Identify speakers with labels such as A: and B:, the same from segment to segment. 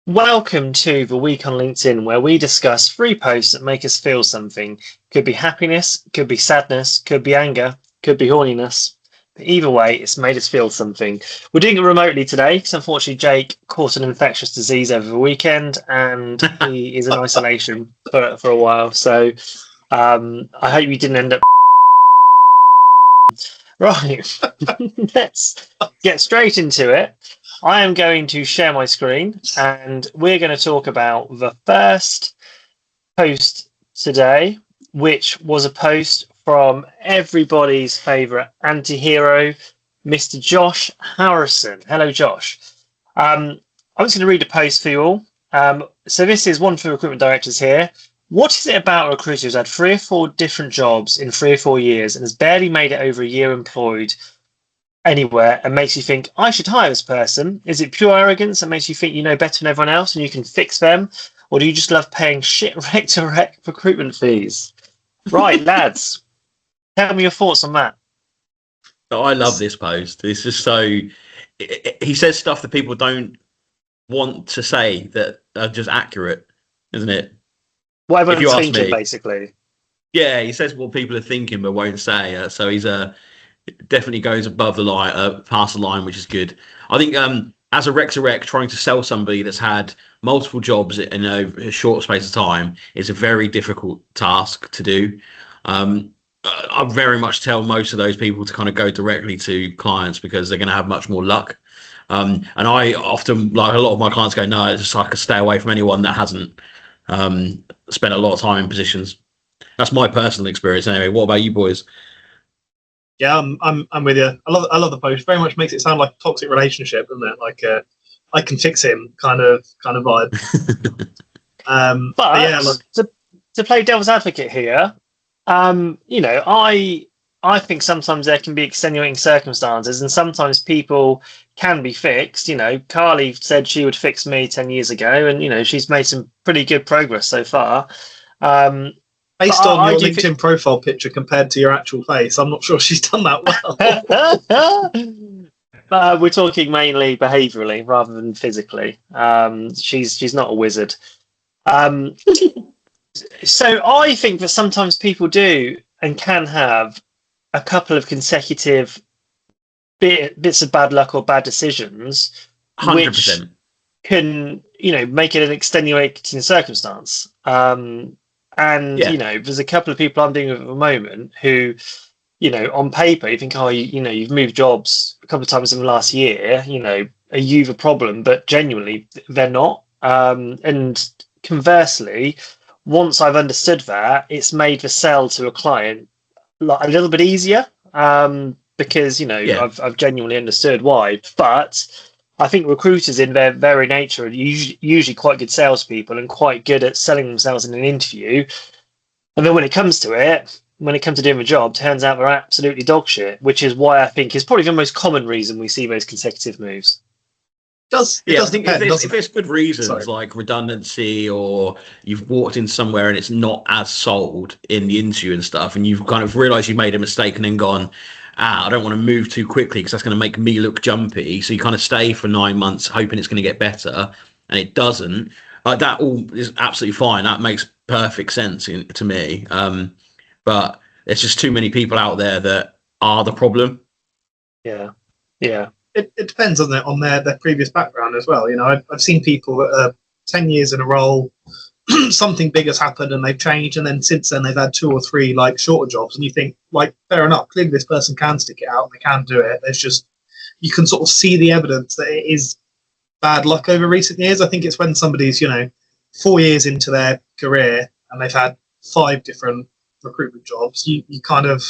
A: Welcome to the Week on LinkedIn, where we discuss 3 posts that make us feel something. Could be happiness, could be sadness, could be anger, could be horniness. But either way, it's made us feel something. We're doing it remotely today because unfortunately Jake caught an infectious disease over the weekend and he is in isolation for a while. So I hope you didn't end up. Right, let's get straight into it. I am going to share my screen and we're going to talk about the first post today, which was a post from everybody's favourite anti-hero, Mr. Josh Harrison. Hello, Josh. I'm just going to read the post for you all. So this is one for recruitment directors here. What is it about a recruiter who's had 3 or 4 different jobs in 3 or 4 years and has barely made it over a year employed anywhere and makes you think, I should hire this person? Is it pure arrogance that makes you think you know better than everyone else and you can fix them? Or do you just love paying shit rec to rec recruitment fees? Right, lads, tell me your thoughts on that.
B: Oh, I love this post. It's just so... He says stuff that people don't want to say that are just accurate, isn't it?
A: What everyone's thinking, basically.
B: Yeah, he says what people are thinking but won't say. So he's definitely goes above the line, past the line, which is good. I think as a rec to rec, trying to sell somebody that's had multiple jobs in a short space of time is a very difficult task to do. I very much tell most of those people to kind of go directly to clients because they're going to have much more luck. And I often, like a lot of my clients go, no, it's just like I stay away from anyone that hasn't spent a lot of time in positions. That's my personal experience anyway. What about you boys?
C: Yeah, I'm with you. I love the post. Very much makes it sound like a toxic relationship, doesn't it? Like I can fix him kind of vibe.
A: But yeah, look, to play devil's advocate here, I think sometimes there can be extenuating circumstances, and sometimes people can be fixed. Carly said she would fix me 10 years ago, and she's made some pretty good progress so far.
C: Based on your LinkedIn profile picture compared to your actual face, I'm not sure she's done that
A: well. We're talking mainly behaviourally rather than physically. She's not a wizard. So I think that sometimes people do and can have a couple of consecutive bits of bad luck or bad decisions,
B: 100%.
A: which can make it an extenuating circumstance. There's a couple of people I'm dealing with at the moment who, on paper, you think, you've moved jobs a couple of times in the last year, are you the problem? But genuinely, they're not. And conversely, once I've understood that, it's made the sell to a client a little bit easier because, I've genuinely understood why. But I think recruiters in their very nature are usually quite good salespeople and quite good at selling themselves in an interview. And then when it comes to doing the job, turns out they're absolutely dog shit, which is why I think is probably the most common reason we see those consecutive moves.
B: I think if it's good reasons like redundancy or you've walked in somewhere and it's not as sold in the interview and stuff, and you've kind of realised you made a mistake and then gone, I don't want to move too quickly because that's going to make me look jumpy. So you kind of stay for 9 months hoping it's going to get better, and it doesn't. Like that all is absolutely fine. That makes perfect sense to me. But there's just too many people out there that are the problem.
A: Yeah.
C: It depends on their previous background as well. I've seen people that are 10 years in a role, something big has happened and they've changed, and then since then they've had 2 or 3 shorter jobs, and you think, fair enough, clearly this person can stick it out, they can do it. There's just, you can sort of see the evidence that it is bad luck over recent years. I think it's when somebody's 4 years into their career and they've had 5 different recruitment jobs, you kind of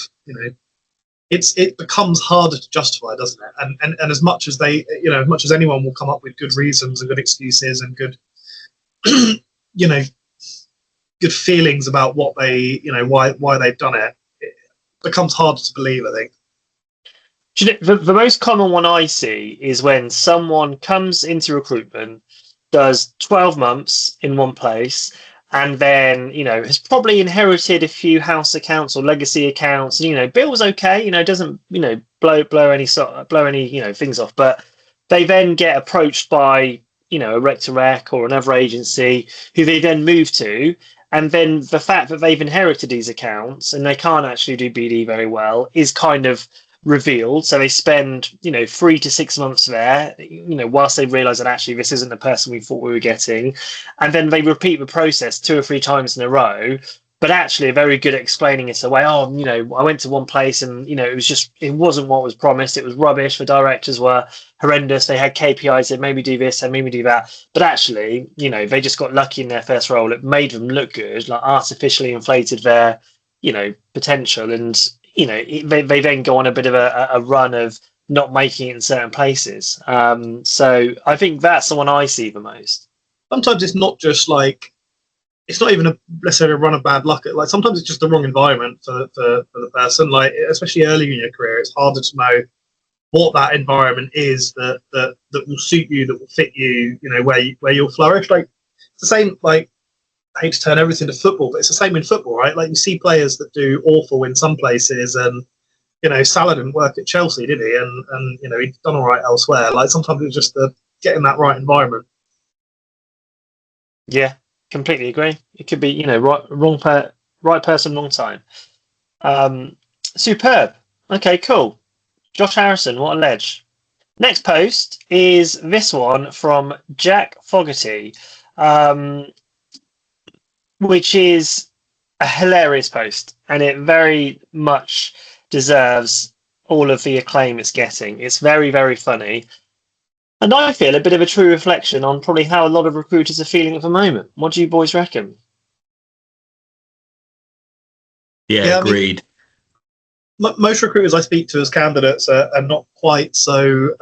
C: it becomes harder to justify, doesn't it? And as much as as much as anyone will come up with good reasons and good excuses and good good feelings about what they why they've done it, it becomes harder to believe, I think.
A: The most common one I see is when someone comes into recruitment, does 12 months in one place, and then has probably inherited a few house accounts or legacy accounts. Bill's okay. Doesn't blow any things off, but they then get approached by a rec to rec or another agency who they then move to. And then the fact that they've inherited these accounts and they can't actually do BD very well is kind of revealed. So they spend, 3 to 6 months there, whilst they realise that actually this isn't the person we thought we were getting. And then they repeat the process 2 or 3 times in a row, but actually are very good at explaining it away. Oh, I went to one place and, it wasn't what was promised. It was rubbish. The directors were horrendous. They had KPIs. They made me do this. They made me do that. But actually, they just got lucky in their first role. It made them look good, like artificially inflated their, potential. And, they then go on a bit of a run of not making it in certain places. So I think that's the one I see the most.
C: Sometimes it's not just like, it's not even necessarily a run of bad luck. Like sometimes it's just the wrong environment for the person. Like especially early in your career, it's harder to know what that environment is that will suit you, that will fit you. Where you'll flourish. Like it's the same. Like I hate to turn everything to football, but it's the same in football, right? Like you see players that do awful in some places, and Salah didn't work at Chelsea, did he? And he'd done all right elsewhere. Like sometimes it's just getting that right environment.
A: Yeah. Completely agree. It could be, right person, wrong time. Superb. Okay, cool. Josh Harrison, what a ledge. Next post is this one from Jack Fogarty, which is a hilarious post, and it very much deserves all of the acclaim it's getting. It's very, very funny. And I feel a bit of a true reflection on probably how a lot of recruiters are feeling at the moment. What do you boys reckon?
B: Yeah, agreed.
C: Most recruiters I speak to as candidates are not quite so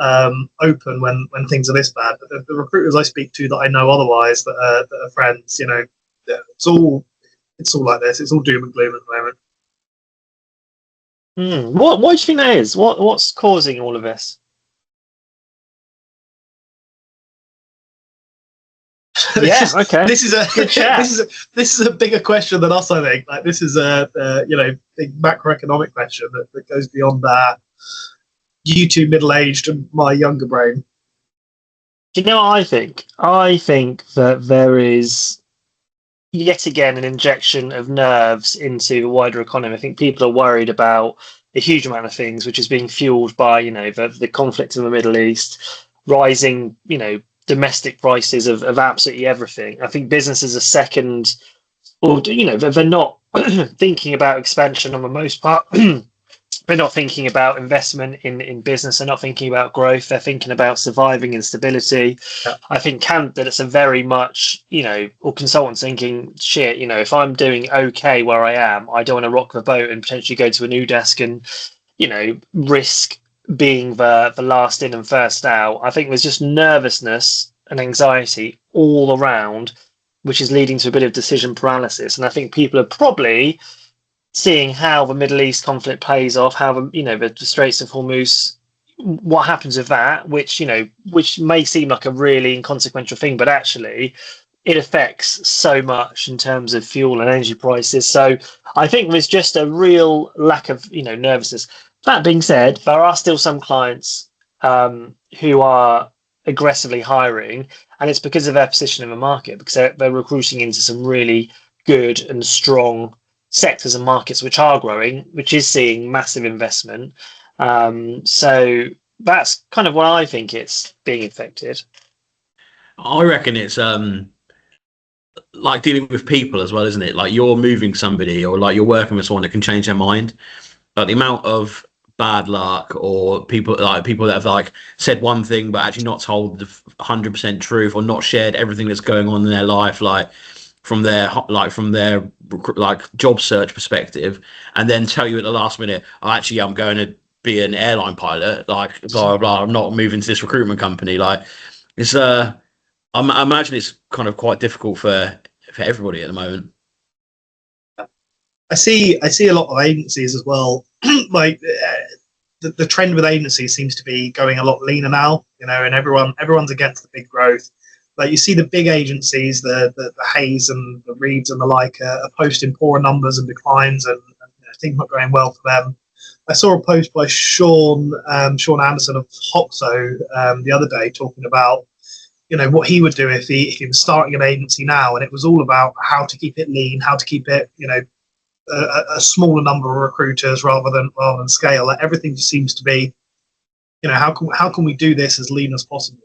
C: open when things are this bad. But the recruiters I speak to that I know otherwise that are friends, it's all like this. It's all doom and gloom at the moment.
A: What do you think that is? What's causing all of this? Okay.
C: This is a bigger question than us. I think. Like this is a big macroeconomic question that goes beyond you two middle-aged and my younger brain.
A: Do you know what I think? I think that there is yet again an injection of nerves into the wider economy. I think people are worried about a huge amount of things, which is being fueled by the conflict in the Middle East, rising domestic prices of absolutely everything. I think businesses are second, or they're not thinking about expansion on the most part. They're not thinking about investment in business. They're not thinking about growth. They're thinking about surviving and stability. Yeah. I think candidates are very much, or consultants thinking, shit, if I'm doing okay where I am, I don't want to rock the boat and potentially go to a new desk and, risk being the last in and first out. I think there's just nervousness and anxiety all around, which is leading to a bit of decision paralysis. And I think people are probably seeing how the Middle East conflict plays off, how the Straits of Hormuz, what happens with that, which may seem like a really inconsequential thing, but actually it affects so much in terms of fuel and energy prices. So I think there's just a real lack of nervousness. That being said, there are still some clients who are aggressively hiring, and it's because of their position in the market, because they're recruiting into some really good and strong sectors and markets which are growing, which is seeing massive investment. So that's kind of what I think it's being affected.
B: I reckon it's like dealing with people as well, isn't it? Like you're moving somebody, or like you're working with someone that can change their mind. Like the amount of bad luck, or people that have like said one thing but actually not told the 100% truth, or not shared everything that's going on in their life, like from their job search perspective, and then tell you at the last minute, actually I'm going to be an airline pilot, like blah blah blah, I'm not moving to this recruitment company. Like it's I imagine it's kind of quite difficult for everybody at the moment.
C: I see a lot of agencies as well. Like the trend with agencies seems to be going a lot leaner now, and everyone's against the big growth. Like you see the big agencies, the Hayes and the Reeds and the like, are posting poorer numbers and declines, and things not going well for them. I saw a post by Sean Anderson of Hoxo the other day talking about, what he would do if he was starting an agency now, and it was all about how to keep it lean, how to keep it, a smaller number of recruiters rather than scale. Like, everything just seems to be, how can we do this as lean as possible?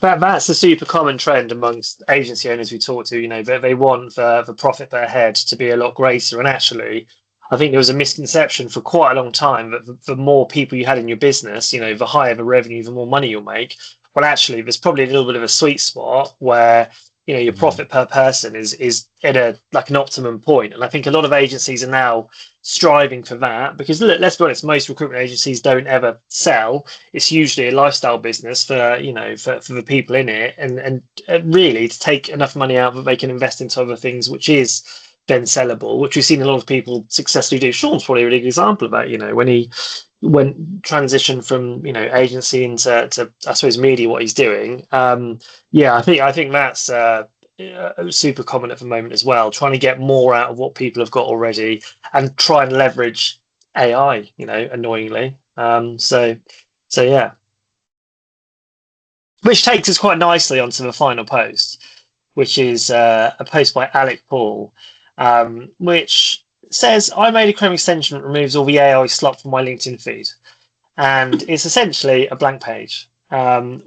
A: That's a super common trend amongst agency owners we talk to. They want the profit per head to be a lot greater, and actually, I think there was a misconception for quite a long time that the more people you had in your business, the higher the revenue, the more money you'll make. Well, actually, there's probably a little bit of a sweet spot where your profit per person is at an optimum point. And I think a lot of agencies are now striving for that, because let's be honest, most recruitment agencies don't ever sell. It's usually a lifestyle business for the people in it, and really to take enough money out that they can invest into other things, which is then sellable, which we've seen a lot of people successfully do. Sean's probably a really good example of that. When he transitioned from agency into I suppose media, what he's doing. I think that's super common at the moment as well. Trying to get more out of what people have got already and try and leverage AI. Annoyingly. So yeah. Which takes us quite nicely onto the final post, which is a post by Alec Paul. Which says, I made a Chrome extension that removes all the AI slop from my LinkedIn feed. And it's essentially a blank page,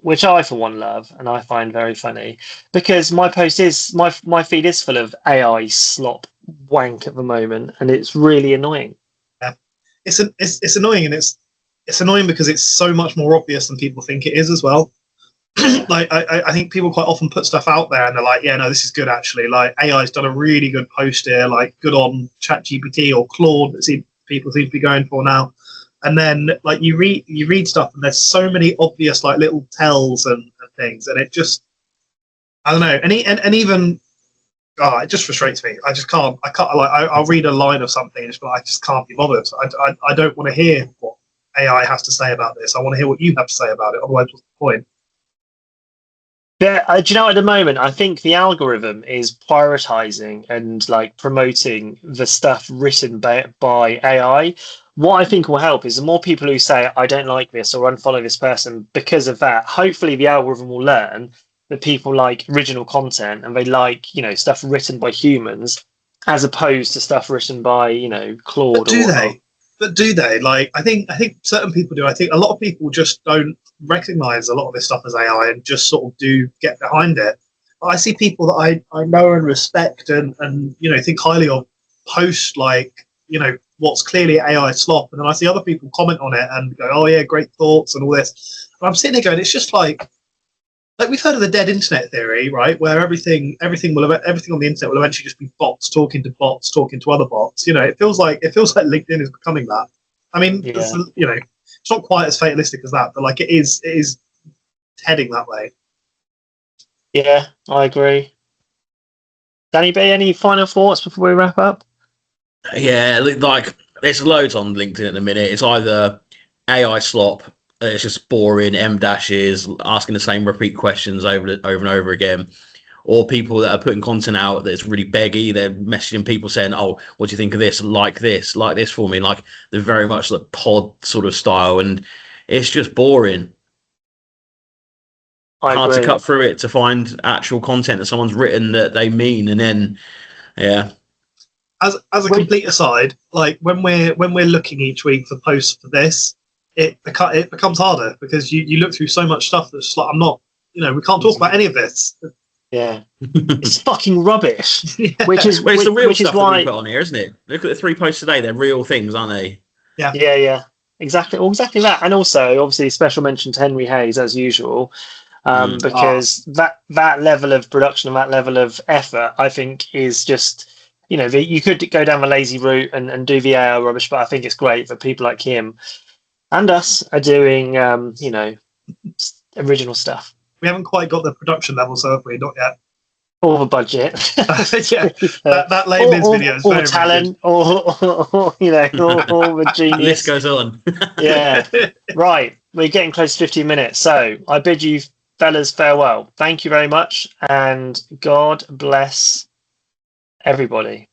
A: which I, for one, love and I find very funny, because my feed is full of AI slop wank at the moment, and it's really annoying.
C: Yeah, it's annoying, and it's annoying because it's so much more obvious than people think it is as well. Like, I think people quite often put stuff out there and they're like, yeah, no, this is good actually. Like, AI's done a really good post here, like good on ChatGPT or Claude that people seem to be going for now. And then like you read stuff and there's so many obvious like little tells and things, and it just, I don't know. And even it just frustrates me. I can't I'll read a line of something, but I just can't be bothered. I don't want to hear what AI has to say about this. I want to hear what you have to say about it. Otherwise, what's the point?
A: Yeah, do you know, at the moment, I think the algorithm is prioritizing and like promoting the stuff written by AI. What I think will help is the more people who say, I don't like this or unfollow this person because of that, hopefully the algorithm will learn that people like original content and they like, stuff written by humans as opposed to stuff written by, Claude.
C: But do they? Like, I think certain people do. I think a lot of people just don't recognize a lot of this stuff as AI and just sort of do get behind it. But I see people that I know and respect and think highly of post like, what's clearly AI slop. And then I see other people comment on it and go, oh yeah, great thoughts and all this. And I'm sitting there going, it's just like we've heard of the dead internet theory, right? Where everything on the internet will eventually just be bots talking to other bots. It feels like LinkedIn is becoming that. I mean,
A: Yeah.
C: It's not quite as fatalistic as that, but like it is heading that way.
A: Yeah, I agree. Danny B, any final thoughts before we wrap up?
B: Yeah, like there's loads on LinkedIn at the minute. It's either AI slop, it's just boring M dashes, asking the same repeat questions over and over again, or people that are putting content out that's really beggy. They're messaging people saying, "Oh, what do you think of this? Like this for me." Like they're very much like pod sort of style, and it's just boring. Hard to cut through it to find actual content that someone's written that they mean, and then yeah.
C: As a complete aside, like when we're looking each week for posts for this, it becomes harder because you look through so much stuff that's like, I'm not, we can't talk about any of this.
A: Yeah, it's fucking rubbish.
C: Yeah.
A: Which is
B: the real stuff
A: why
B: that we put on here, isn't it? Look at the 3 posts today; they're real things, aren't they?
A: Yeah, exactly. Well, exactly that, and also obviously special mention to Henry Hayes as usual, because that level of production and that level of effort, I think, is just. You could go down the lazy route and do the AI rubbish, but I think it's great that people like him and us are doing, original stuff.
C: We haven't quite got the production level, so have we? Not yet.
A: Or the budget.
C: Yeah, that Les Mis video is
A: or talent, or the genius.
B: The list goes on.
A: Yeah, right. We're getting close to 15 minutes, so I bid you fellas farewell. Thank you very much, and God bless everybody.